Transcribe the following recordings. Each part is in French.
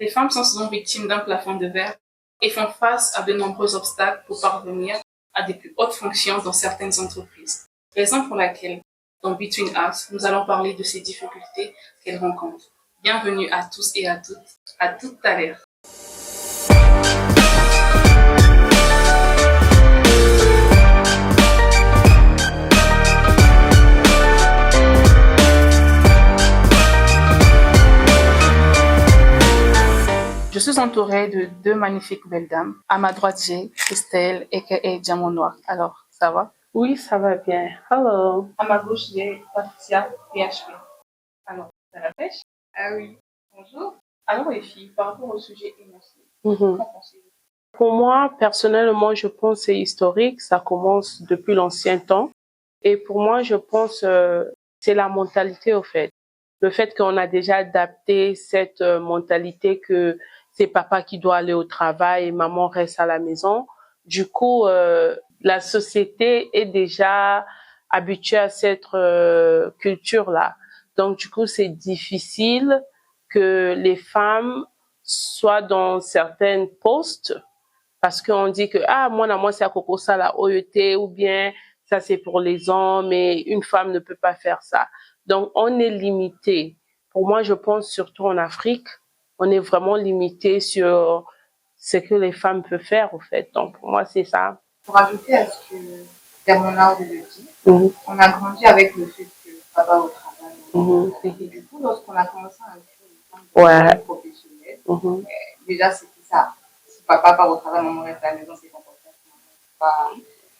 Les femmes sont souvent victimes d'un plafond de verre et font face à de nombreux obstacles pour parvenir à des plus hautes fonctions dans certaines entreprises. Raison pour laquelle, dans Between Us, nous allons parler de ces difficultés qu'elles rencontrent. Bienvenue à tous et à toutes. À tout à l'heure. Je suis entourée de deux magnifiques belles dames. À ma droite, j'ai Christelle, aka Diamant Noir. Alors, ça va? Oui, ça va bien. Hello. À ma gauche, j'ai Patricia, PHP. Alors, ça la pêche? Ah oui. Bonjour. Alors, les filles, par rapport au sujet énoncé, Mhm. qu'en pensez-vous? Pour moi, personnellement, je pense que c'est historique. Ça commence depuis l'ancien temps. Et pour moi, je pense c'est la mentalité, au fait. Le fait qu'on a déjà adapté cette mentalité que c'est papa qui doit aller au travail et maman reste à la maison. Du coup, la société est déjà habituée à cette culture-là. Donc, du coup, c'est difficile que les femmes soient dans certains postes parce qu'on dit que, moi, c'est à Coco ça, la OET, ou bien, ça, c'est pour les hommes, et une femme ne peut pas faire ça. Donc, on est limité. Pour moi, je pense surtout en Afrique, on est vraiment limité sur ce que les femmes peuvent faire, au fait. Donc, pour moi, c'est ça. Pour ajouter à ce que Bernard le dit, on a grandi avec le fait que papa au travail. Et du coup, lorsqu'on a commencé à inclure les femmes professionnelles, déjà, c'était ça. Si papa part au travail, maman reste à la maison, c'est comportement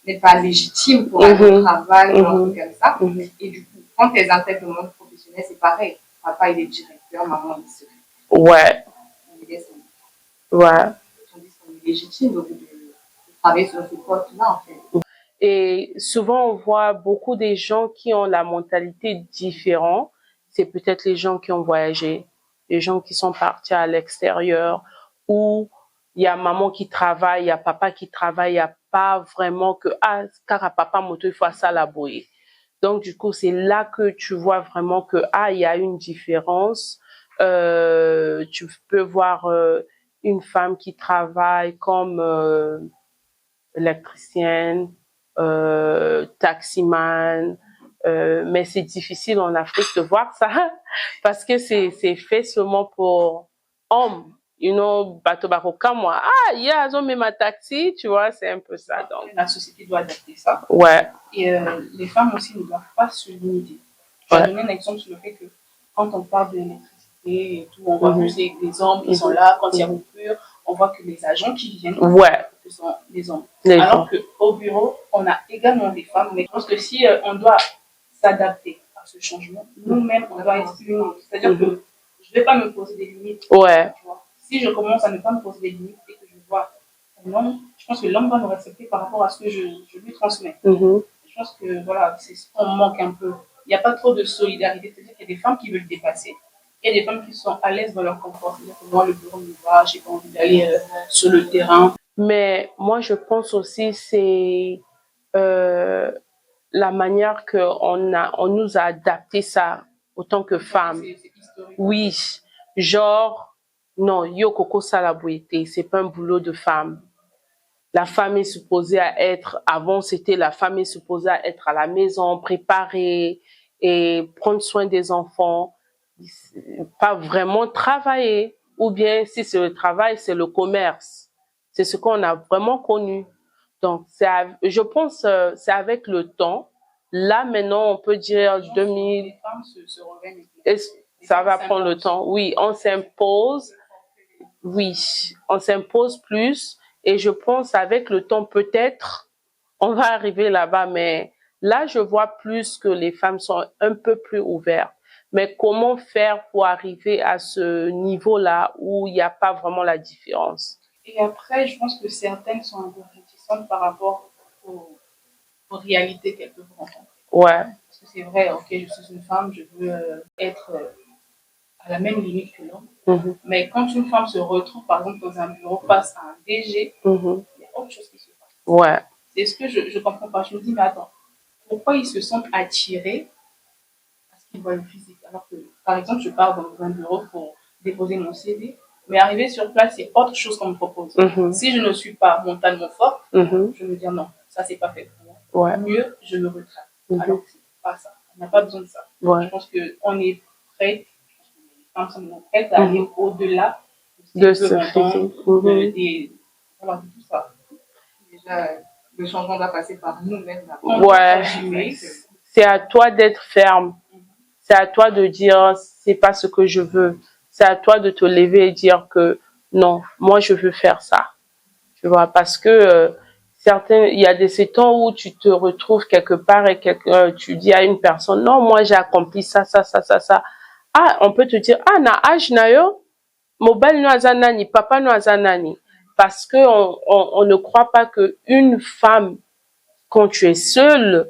n'est pas légitime pour aller au travail, ou un truc comme ça. Et du coup, quand elles intègrent le monde professionnel, c'est pareil. Papa, il est directeur, maman, il est secrétaire. Ouais. Tandis qu'on est légitime de travailler sur ce poste-là, en fait. Et souvent, on voit beaucoup des gens qui ont la mentalité différente. C'est peut-être les gens qui ont voyagé, les gens qui sont partis à l'extérieur, où il y a maman qui travaille, il y a papa qui travaille, il n'y a pas vraiment que, car à papa moto, il faut ça la bouiller. Donc, du coup, c'est là que tu vois vraiment que, il y a une différence. Tu peux voir une femme qui travaille comme électricienne, taximan, mais c'est difficile en Afrique de voir ça parce que c'est fait seulement pour hommes. You know, bateau baroka, moi, ils ont même un taxi, tu vois, c'est un peu ça. Donc, la société doit adapter ça. Ouais. Et les femmes aussi ne doivent pas se limiter. Je vais donner un exemple sur le fait que quand on parle de l'électricité et tout, on voit plus les hommes, ils sont là, quand il y a coupure, on voit que les agents qui viennent, ce sont les hommes. Alors qu'au bureau, on a également des femmes, mais je pense que si on doit s'adapter à ce changement, nous-mêmes, on doit être unis. C'est-à-dire que je ne vais pas me poser des limites. Ouais. Tu vois. Si je commence à ne pas me poser des limites et que je vois un homme, je pense que l'homme va me respecter par rapport à ce que je lui transmets. Je pense que voilà, c'est ce qu'on manque un peu. Il n'y a pas trop de solidarité. C'est-à-dire qu'il y a des femmes qui veulent dépasser. Il y a des femmes qui sont à l'aise dans leur confort. C'est-à-dire que moi, le bureau me va, j'ai pas envie d'aller sur le terrain. Mais moi, je pense aussi c'est la manière on nous a adapté ça autant que femmes. C'est historique. Oui, genre, non, yo coco salabouité, c'est pas un boulot de femme. La femme est supposée à être, avant c'était la femme est supposée à être à la maison, préparer et prendre soin des enfants, pas vraiment travailler. Ou bien si c'est le travail, c'est le commerce. C'est ce qu'on a vraiment connu. Donc, je pense c'est avec le temps. Là, maintenant, on peut dire 2000. Les femmes se reviennent. Ça va prendre le temps. Oui, on s'impose. Oui, on s'impose plus. Et je pense avec le temps, peut-être, on va arriver là-bas. Mais là, je vois plus que les femmes sont un peu plus ouvertes. Mais comment faire pour arriver à ce niveau-là où il n'y a pas vraiment la différence? Et après, je pense que certaines sont un peu réticentes par rapport aux réalités qu'elles peuvent rencontrer. Ouais. Parce que c'est vrai, ok, je suis une femme, je veux être à la même limite que l'homme. Mais quand une femme se retrouve, par exemple, dans un bureau face à un DG, il y a autre chose qui se passe. Ouais. C'est ce que je ne comprends pas. Je me dis, mais attends, pourquoi ils se sentent attirés parce qu'ils voient le physique? Alors que, par exemple, je pars dans un bureau pour déposer mon CV, Mais arriver sur place, c'est autre chose qu'on me propose. Si je ne suis pas mentalement forte, je me dis non, ça c'est pas fait pour moi. Mieux, je me retraite. Alors c'est pas ça. On n'a pas besoin de ça. Je pense qu'on est prêt, les femmes sont prêtes à aller au-delà de ce physique. Voilà, tout ça. Déjà, le changement doit passer par nous-mêmes. C'est à toi d'être ferme. C'est à toi de dire, c'est pas ce que je veux. C'est à toi de te lever et dire que non, moi je veux faire ça. Tu vois, parce que il y a ces temps où tu te retrouves quelque part et tu dis à une personne, non, moi j'ai accompli ça. Ah, on peut te dire, ah, na âge na yo, mobile no azanani, papa no azanani. Parce que on ne croit pas que une femme, quand tu es seule,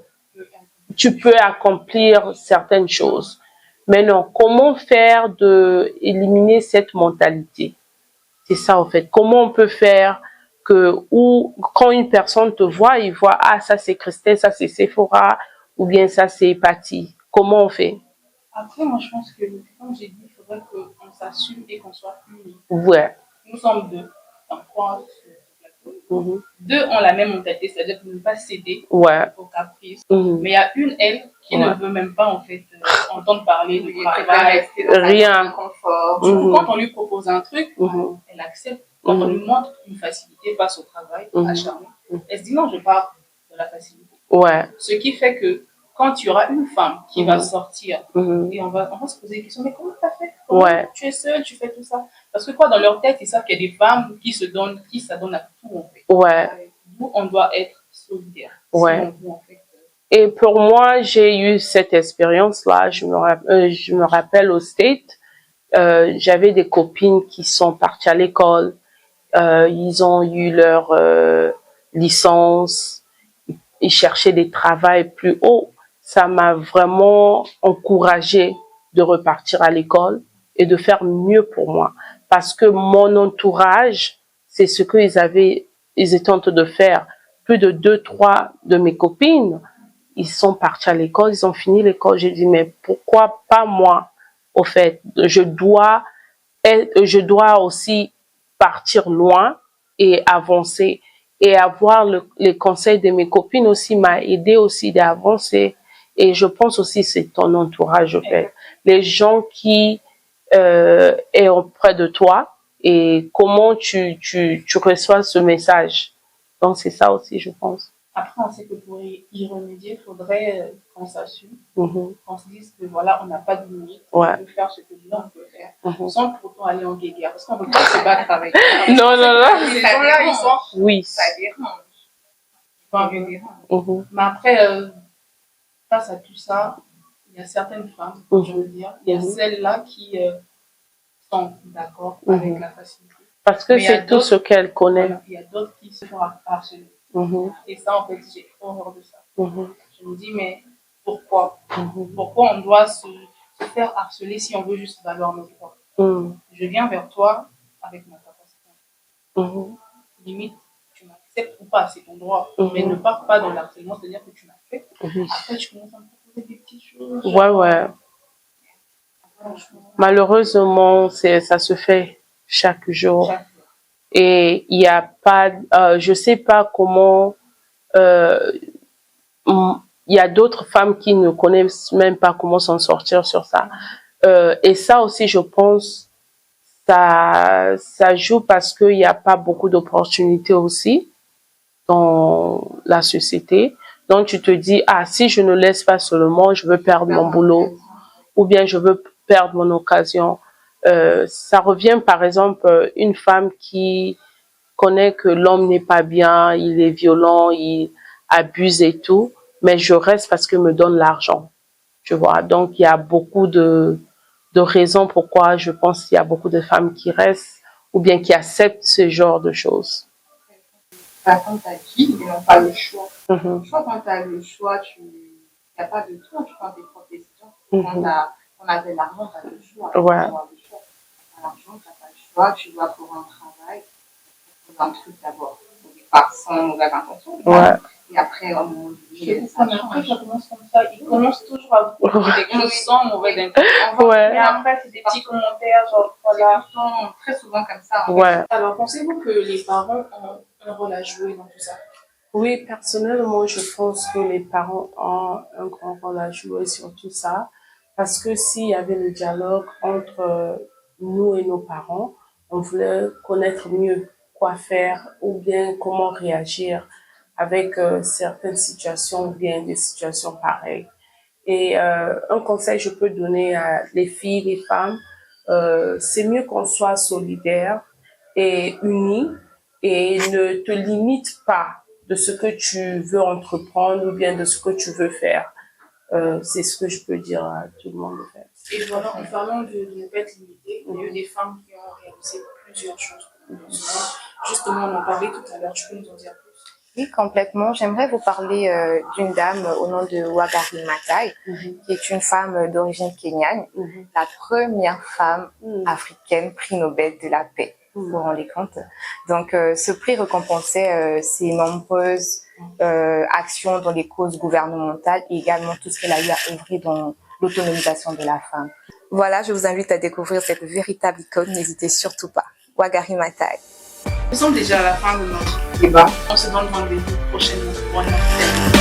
tu peux accomplir certaines choses. Mais non, comment faire de éliminer cette mentalité? C'est ça, en fait. Comment on peut faire quand une personne te voit, il voit, ah, ça c'est Christelle, ça c'est Sephora, ou bien ça c'est Patty. Comment on fait? Après, moi, je pense que, comme j'ai dit, il faudrait qu'on s'assume et qu'on soit unis. Ouais. Nous sommes deux. Donc, trois sur ce plateau. Deux ont la même mentalité, c'est-à-dire de ne pas céder aux caprices. Mais il y a une, elle, qui ne veut même pas, en fait, entendre parler de travail, rien. Confort. Du coup, quand on lui propose un truc, elle accepte. Quand on lui montre une facilité face au travail, acharné, elle se dit non, je pars de la facilité. Ce qui fait que quand il y aura une femme qui va sortir et on va se poser des questions, mais comment tu as fait? Comment tu es seule, tu fais tout ça? Parce que quoi, dans leur tête, ils savent qu'il y a des femmes qui s'adonnent à tout, en fait. D'où on doit être solidaire. Si on veut, en fait. Et pour moi, j'ai eu cette expérience-là. Je me rappelle au State, j'avais des copines qui sont parties à l'école. Ils ont eu leur licence. Ils cherchaient des travails plus hauts. Ça m'a vraiment encouragée de repartir à l'école et de faire mieux pour moi. Parce que mon entourage, c'est ce ils étaient en train de faire. Plus de 2-3 de mes copines, ils sont partis à l'école, ils ont fini l'école. J'ai dit, mais pourquoi pas moi? Au fait, je dois aussi partir loin et avancer. Et avoir les conseils de mes copines aussi m'a aidé aussi d'avancer. Et je pense aussi c'est ton entourage, au fait. Les gens qui est auprès de toi et comment tu reçois ce message. Donc, c'est ça aussi, je pense. Après, on sait que pour y remédier, il faudrait qu'on s'assume, qu'on se dise que voilà, on n'a pas de limite, on peut faire ce que nous on peut faire, sans pour autant aller en guéguerre, parce qu'on ne peut pas se battre avec eux. Non. Ces gens-là, ils sont... Oui. Ça dérange. Pas Mais après, face à tout ça, il y a certaines femmes, je veux dire, il y a celles-là qui sont d'accord avec la facilité. Parce que c'est tout ce qu'elles connaissent. Voilà, il y a d'autres qui se font harceler. Et ça, en fait, j'ai horreur de ça. Je me dis, mais pourquoi? Pourquoi on doit se faire harceler si on veut juste valoir notre corps? Je viens vers toi avec ma capacité. Limite, tu m'acceptes ou pas, c'est ton droit. Mais ne pars pas dans l'harcèlement, c'est-à-dire que tu m'as fait. Après, tu commences à me proposer des petites choses. Malheureusement, ça se fait chaque jour. Et il n'y a pas, je sais pas comment, il y a d'autres femmes qui ne connaissent même pas comment s'en sortir sur ça. Et ça aussi, je pense, ça joue parce qu'il n'y a pas beaucoup d'opportunités aussi dans la société. Donc, tu te dis, ah, si je ne laisse pas seulement, je veux perdre mon boulot ou bien je veux perdre mon occasion. Ça revient, par exemple, une femme qui connaît que l'homme n'est pas bien, il est violent, il abuse et tout, mais je reste parce qu'il me donne l'argent, tu vois. Donc, il y a beaucoup de raisons pourquoi je pense qu'il y a beaucoup de femmes qui restent ou bien qui acceptent ce genre de choses. Comme tu as dit, ils n'ont pas le choix. Je crois que quand tu as le choix, il n'y a pas de choix, tu prends tes propres décisions. Quand on a de l'argent, tu as le choix. Tu as l'argent, tu n'as pas le choix, tu dois pour un travail, pour un truc d'abord. pas sans mauvaise intention. Ouais. Et après, au moment donné, après, ça commence comme ça. Ils commencent toujours à vous dire des choses sans mauvaise intention. Ouais. Mais après, c'est des petits commentaires, genre, voilà. Très souvent comme ça. Ouais. Alors, pensez-vous que les parents ont un rôle à jouer dans tout ça? Oui, personnellement, je pense que les parents ont un grand rôle à jouer sur tout ça. Parce que s'il y avait le dialogue entre nous et nos parents, on voulait connaître mieux quoi faire ou bien comment réagir avec certaines situations ou bien des situations pareilles. Et un conseil que je peux donner à les filles, les femmes, c'est mieux qu'on soit solidaires et unis et ne te limite pas de ce que tu veux entreprendre ou bien de ce que tu veux faire. C'est ce que je peux dire à tout le monde de faire. Et voilà, en parlant de ne pas être limité, il y a eu des femmes qui ont réalisé plusieurs choses. Justement, on en parlait tout à l'heure, tu peux nous en dire plus? Oui, complètement. J'aimerais vous parler d'une dame au nom de Wangari Maathai, qui est une femme d'origine kenyane, la première femme africaine prix Nobel de la paix. Vous vous rendez compte? Donc, ce prix récompensait ses nombreuses actions dans les causes gouvernementales et également tout ce qu'elle a eu à œuvrer dans l'autonomisation de la femme. Voilà, je vous invite à découvrir cette véritable icône. N'hésitez surtout pas. Wangari Maathai. Nous sommes déjà à la fin de notre débat. On se donne rendez-vous prochainement pour un autre thème.